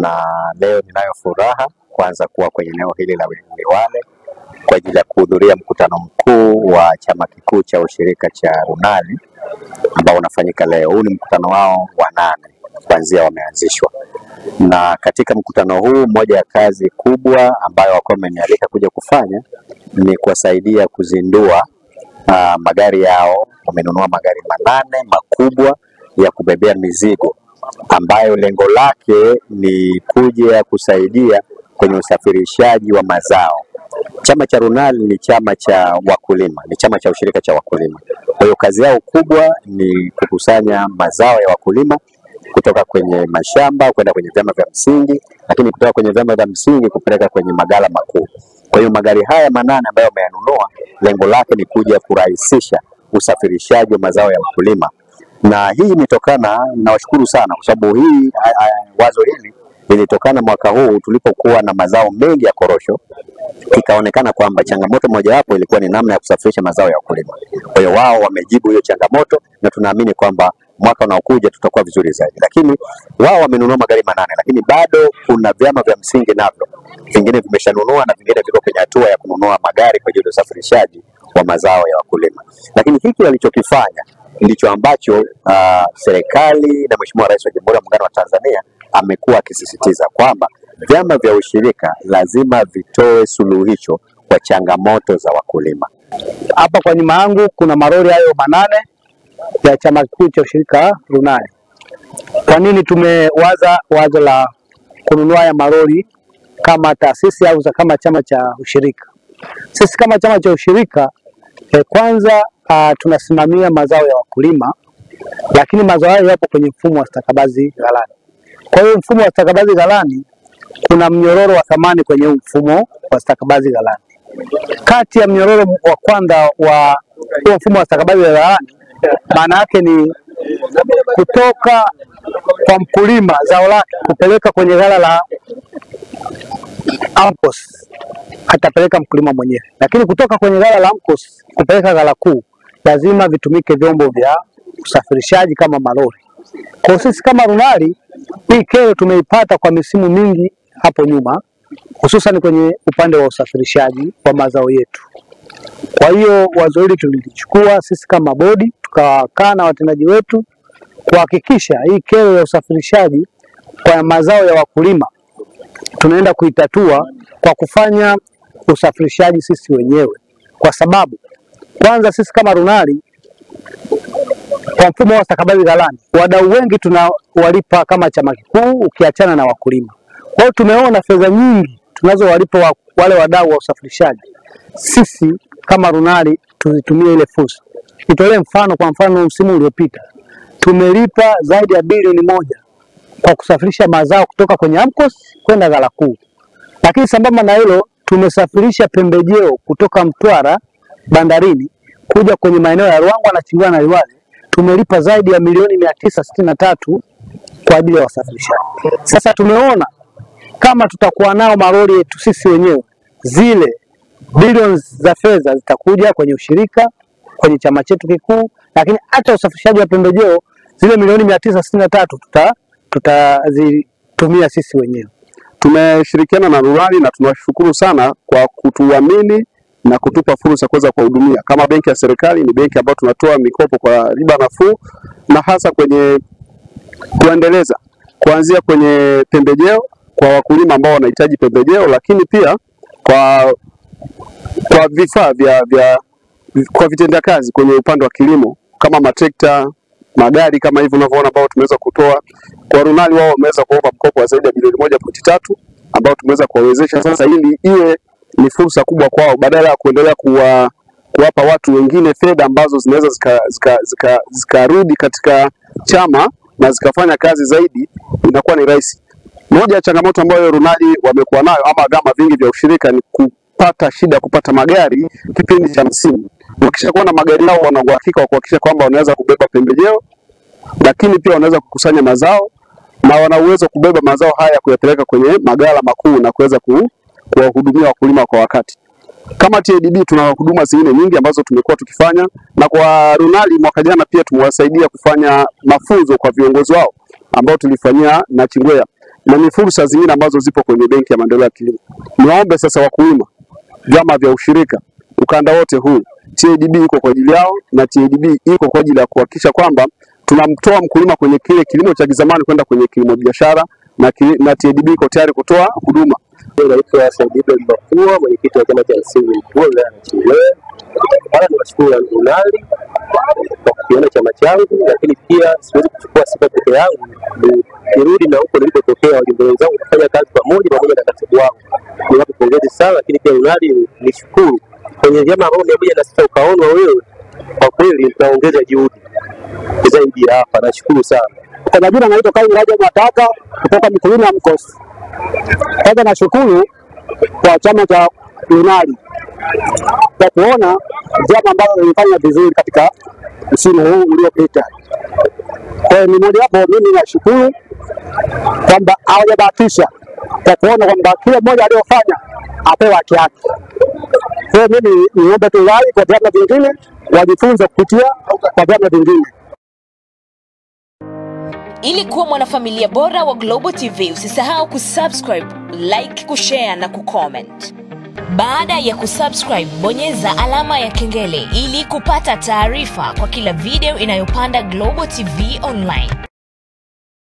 na leo ninayo furaha kwanza kuwa kwenye eneo hili la Liwale kwa ajili ya kuhudhuria mkutano mkuu wa chama kikuu cha ushirika cha RUNALI ambao unafanyika leo. Huu ni mkutano wao wa 8 kuanzia wameanzishwa, na katika mkutano huu moja ya kazi kubwa ambayo wako wamenialika kuja kufanya ni kuwasaidia kuzindua magari yao. Wamenunua magari 8 makubwa ya kubebea mizigo ambayo lengo lake ni kuja kusaidia kwenye usafirishaji wa mazao. Chama cha RUNALI ni chama cha wakulima, ni chama cha ushirika cha wakulima. Kwa hiyo kazi yao kubwa ni kukusanya mazao ya wakulima kutoka kwenye mashamba kwenda kwenye vyama vya msingi, lakini kutoka kwenye vyama vya msingi kupeleka kwenye maghala makuu. Kwa hiyo magari haya 8 ambayo wameyanunua, lengo lake ni kuja kurahisisha usafirishaji wa mazao ya wakulima. Na hii imetokana, nawashukuru sana kwa sababu hii wazo hili lilitokana mwaka huu tulipokuwa na mazao mengi ya korosho. Ikaonekana kwamba changamoto mojawapo ilikuwa ni namna ya kusafirisha mazao ya wakulima. Kwa hiyo wao wamejibu hiyo changamoto na tunaamini kwamba mwaka unaokuja tutakuwa vizuri zaidi. Lakini wao wamenunua magari 8, lakini bado kuna vyama vya msingi navyo vingine vimeshanunua na vingine viko kwenye hatua ya kununua magari kwa ajili ya usafirishaji wa mazao ya wakulima. Lakini hiki walichokifanya ndicho ambacho serikali na Mheshimiwa Rais wa Jamhuri ya Muungano wa Tanzania amekuwa akisisitiza kwamba vyama vya ushirika lazima vitoe suluhisho kwa changamoto za wakulima. Hapa kwa nyuma yangu kuna maroli hayo 8 ya chama kikuu cha ushirika RUNALI. Kwa nini tumewaza wazo la kununua ya maroli kama taasisi au kama chama cha ushirika? Sisi kama chama cha ushirika kwanza tunasimamia mazao ya wakulima, lakini mazao hayo yapo kwenye mfumo wa stakabadhi ghalani. Kwa hiyo mfumo wa stakabadhi ghalani kuna mnyororo wa thamani kwenye mfumo wa stakabadhi ghalani. Kati ya mnyororo wa kwanza wa mfumo wa stakabadhi ghalani, maana yake ni kutoka kwa mkulima zao lake kupeleka kwenye ghala la AMCOS atapeleka mkulima mwenyewe, lakini kutoka kwenye ghala la AMCOS kupeleka ghala kuu lazima vitumike vyombo vya usafirishaji kama malori. Kwa sisi kama RUNALI hii kero tumeipata kwa misimu mingi hapo nyuma, hususan kwenye upande wa usafirishaji wa mazao yetu. Kwa hiyo wazo hili tulilichukua sisi kama bodi, tukakaa na watendaji wetu kuhakikisha hii kero ya usafirishaji kwa mazao ya wakulima tunaenda kuitatua kwa kufanya usafirishaji sisi wenyewe. Kwa sababu kwanza sisi kama RUNALI kwa mfumo wa stakabadhi ghalani, wadau wengi tunawalipa kama chama kikuu ukiachana na wakulima. Kwa hiyo tumeona fedha nyingi tunazowalipa wale wadau wa usafirishaji, sisi kama RUNALI tuzitumie ile fursa. Nitolee mfano, kwa mfano msimu uliopita tumelipa zaidi ya bilioni 1 kwa kusafirisha mazao kutoka kwenye AMCOS kwenda ghala kuu. Lakini sambamba na hilo tumesafirisha pembejeo kutoka Mtwara bandarini kuja kwenye maeneo ya Ruangwa na Chingwea na Liwale. Tumelipa zaidi ya milioni 963 kwa ajili ya wasafirishaji. Sasa tumeona kama tutakuwa nao maroli yetu sisi wenyewe, zile bilioni za fedha zitakuja kwenye ushirika, kwenye chama chetu kikuu, lakini hata usafirishaji wa pembejeo zile milioni 963 tutazitumia sisi wenyewe. Tumeshirikiana na RUNALI na tunawashukuru sana kwa kutuamini na kutupa fursa kuweza kuhudumia. Kama benki ya serikali, ni benki ambayo tunatoa mikopo kwa riba nafuu, na hasa kwenye kuendeleza kuanzia kwenye pembejeo kwa wakulima ambao wanahitaji pembejeo, lakini pia kwa vifaa kwa vitendea kazi kwenye upande wa kilimo kama matrekta, magari kama hivi unavyoona ambao tumeweza kutoa. Kwa RUNALI wao wameweza kuomba mkopo wa zaidi ya bilioni 1.3 ambao tumeweza kuwawezesha sasa, ili iwe ni fursa kubwa kwao, badala ya kuendelea kuwapa watu wengine fedha ambazo zinaweza zikarudi katika chama na zikafanya kazi zaidi, inakuwa ni rahisi. Moja ya changamoto ambayo RUNALI wamekuwa nayo ama vyama vingi vya ushirika ni kupata shida kupata magari kipindi cha msimu. Wakishakuwa na magari yao, wana uhakika wa kuhakikisha kwamba wanaweza kubeba pembejeo, lakini pia wanaweza kukusanya mazao na wana uwezo kubeba mazao haya kuyapeleka kwenye maghala makuu na kuweza kuwahudumia wakulima kwa wakati. Kama TADB tuna huduma zingine nyingi ambazo tumekuwa tukifanya, na kwa RUNALI mwaka jana pia tumewasaidia kufanya mafunzo kwa viongozi wao ambao tulifanyia na Chingwea. na ni fursa zingine ambazo zipo kwenye Benki ya Maendeleo ya Kilimo. Niwaombe sasa wakulima, vyama vya ushirika ukanda wote huu, TADB iko kwa ajili yao na TADB iko kwa ajili ya kuhakikisha kwamba tunamtoa mkulima kwenye kile kilimo cha kizamani kwenda kwenye kilimo biashara, na TADB iko tayari kutoa huduma. Naitwa Said Ibrahim Mafua, mwenyekiti wa chama cha msingi wilaya ya Chingwea. Niwashukuru Runali kwa kukiona chama changu, lakini pia siwezi kuchukua sifa peke yangu, nirudi na huko nilipotokea wajumbe wenzangu kufanya kazi pamoja na katibu wangu. Niwape pongezi sana, lakini pia Runali nishukuru kwenye vyama ambavyo 106 ukaonwa wewe, kwa kweli nitaongeza juhudi zaidi hapa. Nashukuru sana. Kwa majina naitwa Kaimu Rajab Mataka kutoka Mkulima AMCOS. Kwanza nashukuru kwa chama cha Runali kwa kuona vyama ambavyo vimefanya vizuri katika msimu huu uliopita. Kwa hiyo ni moja hapo, mimi nashukuru kwamba hawajabahatisha kwa kuona kwamba kila mmoja aliyofanya apewe haki yake. Kwa hiyo mimi niombe tu rai kwa vyama vingine wajifunze kupitia kwa vyama vingine. Ili kuwa mwanafamilia bora wa Global TV, usisahau kusubscribe, like, kushare na kucomment. Baada ya kusubscribe, bonyeza alama ya kengele ili kupata taarifa kwa kila video inayopanda Global TV Online.